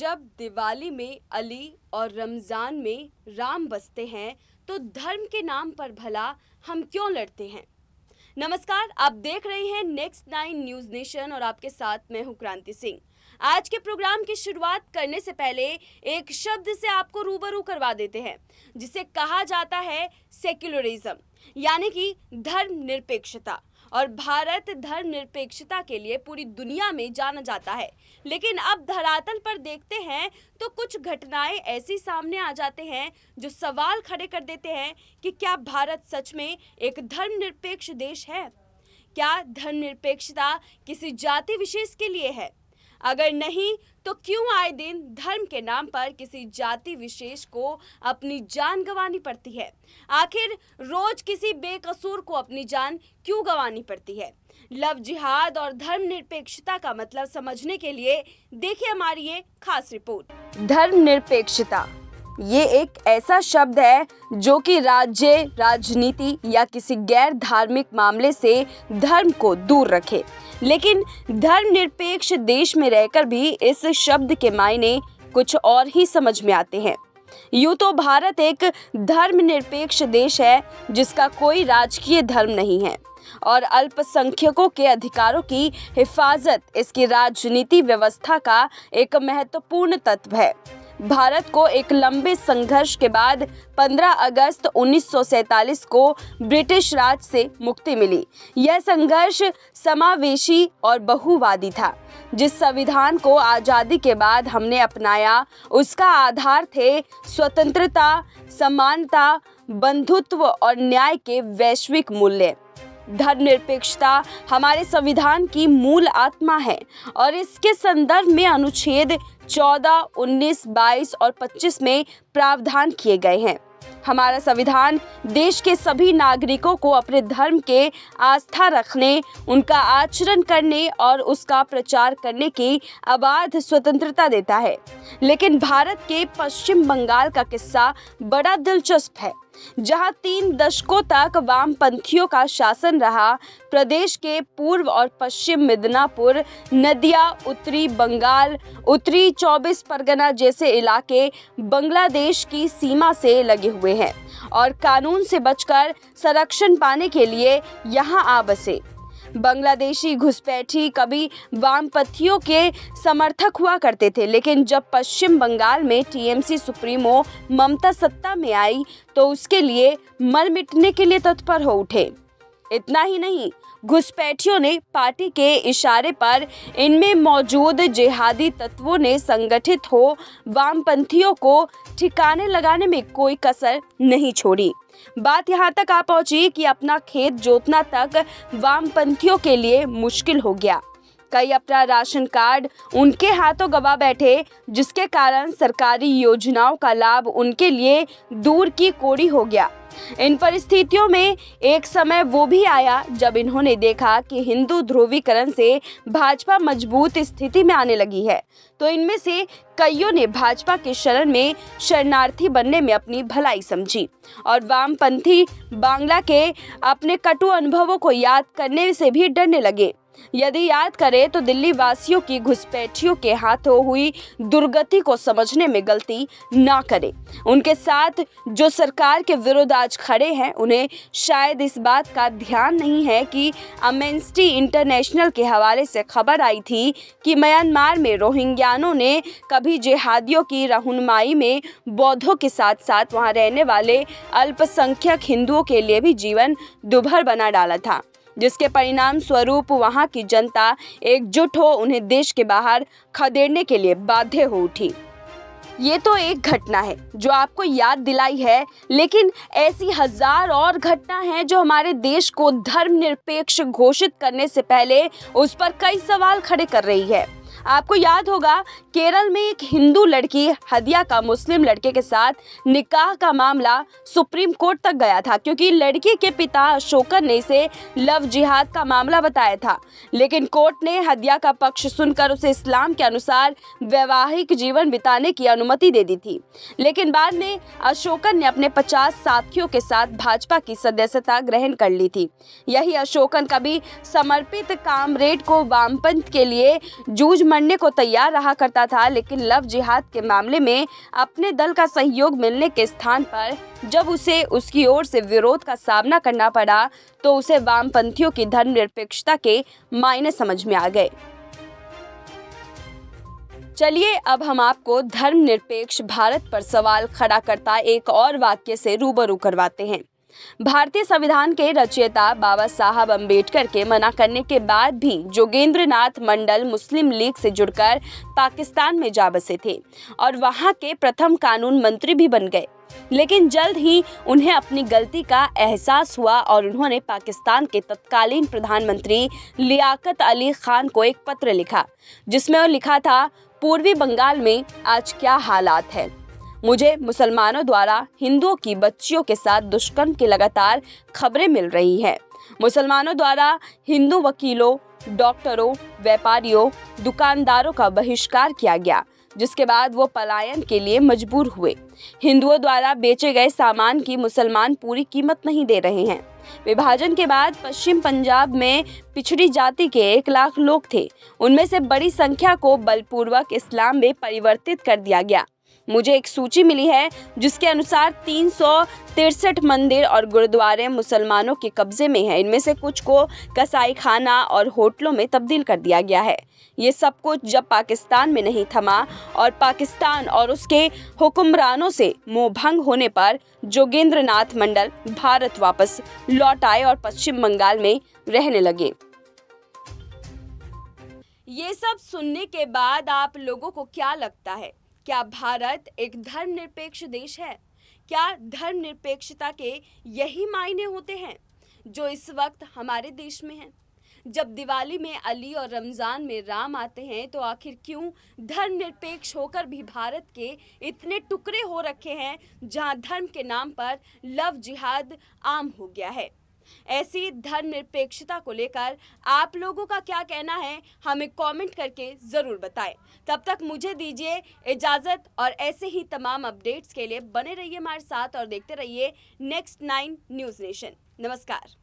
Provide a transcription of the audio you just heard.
जब दिवाली में अली और रमज़ान में राम बसते हैं तो धर्म के नाम पर भला हम क्यों लड़ते हैं। नमस्कार, आप देख रहे हैं नेक्स्ट 9 न्यूज़ नेशन और आपके साथ मैं हूं क्रांति सिंह। आज के प्रोग्राम की शुरुआत करने से पहले एक शब्द से आपको रूबरू करवा देते हैं जिसे कहा जाता है सेक्युलरिज्म, यानी कि धर्मनिरपेक्षता। और भारत धर्मनिरपेक्षता के लिए पूरी दुनिया में जाना जाता है, लेकिन अब धरातल पर देखते हैं तो कुछ घटनाएं ऐसी सामने आ जाते हैं जो सवाल खड़े कर देते हैं कि क्या भारत सच में एक धर्मनिरपेक्ष देश है। क्या धर्मनिरपेक्षता किसी जाति विशेष के लिए है? अगर नहीं तो क्यों आए दिन धर्म के नाम पर किसी जाति विशेष को अपनी जान गंवानी पड़ती है? आखिर रोज किसी बेकसूर को अपनी जान क्यों गंवानी पड़ती है? लव जिहाद और धर्मनिरपेक्षता का मतलब समझने के लिए देखिए हमारी ये खास रिपोर्ट। धर्मनिरपेक्षता ये एक ऐसा शब्द है जो कि राज्य, राजनीति या किसी गैर धार्मिक मामले से धर्म को दूर रखे। लेकिन धर्मनिरपेक्ष देश में रहकर भी इस शब्द के मायने कुछ और ही समझ में आते हैं। यूं तो भारत एक धर्मनिरपेक्ष देश है जिसका कोई राजकीय धर्म नहीं है और अल्पसंख्यकों के अधिकारों की हिफाजत इसकी राजनीति व्यवस्था का एक महत्वपूर्ण तत्व है। भारत को एक लंबे संघर्ष के बाद 15 अगस्त 1947 को ब्रिटिश राज से मुक्ति मिली। यह संघर्ष समावेशी और बहुवादी था। जिस संविधान को आज़ादी के बाद हमने अपनाया उसका आधार थे स्वतंत्रता, समानता, बंधुत्व और न्याय के वैश्विक मूल्य। धर्मनिरपेक्षता हमारे संविधान की मूल आत्मा है और इसके संदर्भ में अनुच्छेद 14, 19, 22 और 25 में प्रावधान किए गए हैं। हमारा संविधान देश के सभी नागरिकों को अपने धर्म के आस्था रखने, उनका आचरण करने और उसका प्रचार करने की अबाध स्वतंत्रता देता है। लेकिन भारत के पश्चिम बंगाल का किस्सा बड़ा दिलचस्प है, जहां 3 दशकों तक वामपंथियों का शासन रहा। प्रदेश के पूर्व और पश्चिम मिदनापुर, नदिया, उत्तरी बंगाल, उत्तरी 24 परगना जैसे इलाके बांग्लादेश की सीमा से लगे हुए हैं और कानून से बचकर संरक्षण पाने के लिए यहाँ आ बसे। बांग्लादेशी घुसपैठी कभी वामपंथियों के समर्थक हुआ करते थे, लेकिन जब पश्चिम बंगाल में टीएमसी सुप्रीमो ममता सत्ता में आई तो उसके लिए मर मिटने के लिए तत्पर हो उठे। इतना ही नहीं, घुसपैठियों ने पार्टी के इशारे पर इनमें मौजूद जिहादी तत्वों ने संगठित हो वामपंथियों को ठिकाने लगाने में कोई कसर नहीं छोड़ी। बात यहाँ तक आ पहुंची कि अपना खेत जोतना तक वामपंथियों के लिए मुश्किल हो गया। कई अपना राशन कार्ड उनके हाथों गवा बैठे, जिसके कारण सरकारी योजनाओं का लाभ उनके लिए दूर की कोड़ी हो गया। इन परिस्थितियों में एक समय वो भी आया जब इन्होंने देखा कि हिंदू ध्रुवीकरण से भाजपा मजबूत स्थिति में आने लगी है, तो इनमें से कईयों ने भाजपा के शरण में शरणार्थी बनने में अपनी भलाई समझी और वामपंथी बांग्ला के अपने कटु अनुभवों को याद करने से भी डरने लगे। यदि याद करें तो दिल्ली वासियों की घुसपैठियों के हाथों हुई दुर्गति को समझने में गलती ना करें। उनके साथ जो सरकार के विरुद्ध आज खड़े हैं, उन्हें शायद इस बात का ध्यान नहीं है कि एम्नेस्टी इंटरनेशनल के हवाले से खबर आई थी कि म्यांमार में रोहिंग्यानों ने कभी जिहादियों की रहनुमाई में बौद्धों के साथ साथ वहां रहने वाले अल्पसंख्यक हिंदुओं के लिए भी जीवन दुभर बना डाला था, जिसके परिणाम स्वरूप वहां की जनता एकजुट हो उन्हें देश के बाहर खदेड़ने के लिए बाध्य हो उठी। ये तो एक घटना है जो आपको याद दिलाई है, लेकिन ऐसी हजार और घटना हैं जो हमारे देश को धर्मनिरपेक्ष घोषित करने से पहले उस पर कई सवाल खड़े कर रही है। आपको याद होगा केरल में एक हिंदू लड़की हदिया का मुस्लिम लड़के के साथ निकाह का मामला सुप्रीम कोर्ट तक गया था, क्योंकि लड़की के पिता अशोकन ने इसे लव जिहाद का मामला बताया था। लेकिन कोर्ट ने हदिया का पक्ष सुनकर उसे इस्लाम के अनुसार वैवाहिक जीवन बिताने की अनुमति दे दी थी। लेकिन बाद में अशोकन ने अपने 50 साथियों के साथ भाजपा की सदस्यता ग्रहण कर ली थी। यही अशोकन कभी समर्पित कामरेड को वामपंथ के लिए जूझ मरने को तैयार रहा करता था, लेकिन लव जिहाद के मामले में अपने दल का सहयोग मिलने के स्थान पर जब उसे उसकी ओर से विरोध का सामना करना पड़ा तो उसे वामपंथियों की धर्मनिरपेक्षता के मायने समझ में आ गए। चलिए अब हम आपको धर्मनिरपेक्ष भारत पर सवाल खड़ा करता एक और वाक्य से रूबरू करवाते हैं। भारतीय संविधान के रचयिता बाबा साहब अम्बेडकर के मना करने के बाद भी जोगेंद्र नाथ मंडल मुस्लिम लीग से जुड़कर पाकिस्तान में जा बसे थे और वहां के प्रथम कानून मंत्री भी बन गए। लेकिन जल्द ही उन्हें अपनी गलती का एहसास हुआ और उन्होंने पाकिस्तान के तत्कालीन प्रधानमंत्री लियाकत अली खान को एक पत्र लिखा, जिसमें वो लिखा था, पूर्वी बंगाल में आज क्या हालात है। मुझे मुसलमानों द्वारा हिंदुओं की बच्चियों के साथ दुष्कर्म की लगातार खबरें मिल रही हैं। मुसलमानों द्वारा हिंदू वकीलों, डॉक्टरों, व्यापारियों, दुकानदारों का बहिष्कार किया गया, जिसके बाद वो पलायन के लिए मजबूर हुए। हिंदुओं द्वारा बेचे गए सामान की मुसलमान पूरी कीमत नहीं दे रहे हैं। विभाजन के बाद पश्चिम पंजाब में पिछड़ी जाति के 1 लाख लोग थे। उनमें से बड़ी संख्या को बलपूर्वक इस्लाम में परिवर्तित कर दिया गया। मुझे एक सूची मिली है जिसके अनुसार 363 मंदिर और गुरुद्वारे मुसलमानों के कब्जे में हैं। इनमें से कुछ को कसाई खाना और होटलों में तब्दील कर दिया गया है। ये सब कुछ जब पाकिस्तान में नहीं थमा और पाकिस्तान और उसके हुक्मरानों से मोहभंग होने पर जोगेंद्र नाथ मंडल भारत वापस लौट आए और पश्चिम बंगाल में रहने लगे। ये सब सुनने के बाद आप लोगों को क्या लगता है? क्या भारत एक धर्मनिरपेक्ष देश है? क्या धर्मनिरपेक्षता के यही मायने होते हैं जो इस वक्त हमारे देश में हैं? जब दिवाली में अली और रमज़ान में राम आते हैं तो आखिर क्यों धर्मनिरपेक्ष होकर भी भारत के इतने टुकड़े हो रखे हैं जहां धर्म के नाम पर लव जिहाद आम हो गया है? ऐसी धर्मनिरपेक्षता को लेकर आप लोगों का क्या कहना है, हमें कमेंट करके ज़रूर बताएं। तब तक मुझे दीजिए इजाज़त और ऐसे ही तमाम अपडेट्स के लिए बने रहिए हमारे साथ और देखते रहिए नेक्स्ट 9 न्यूज़ नेशन। नमस्कार।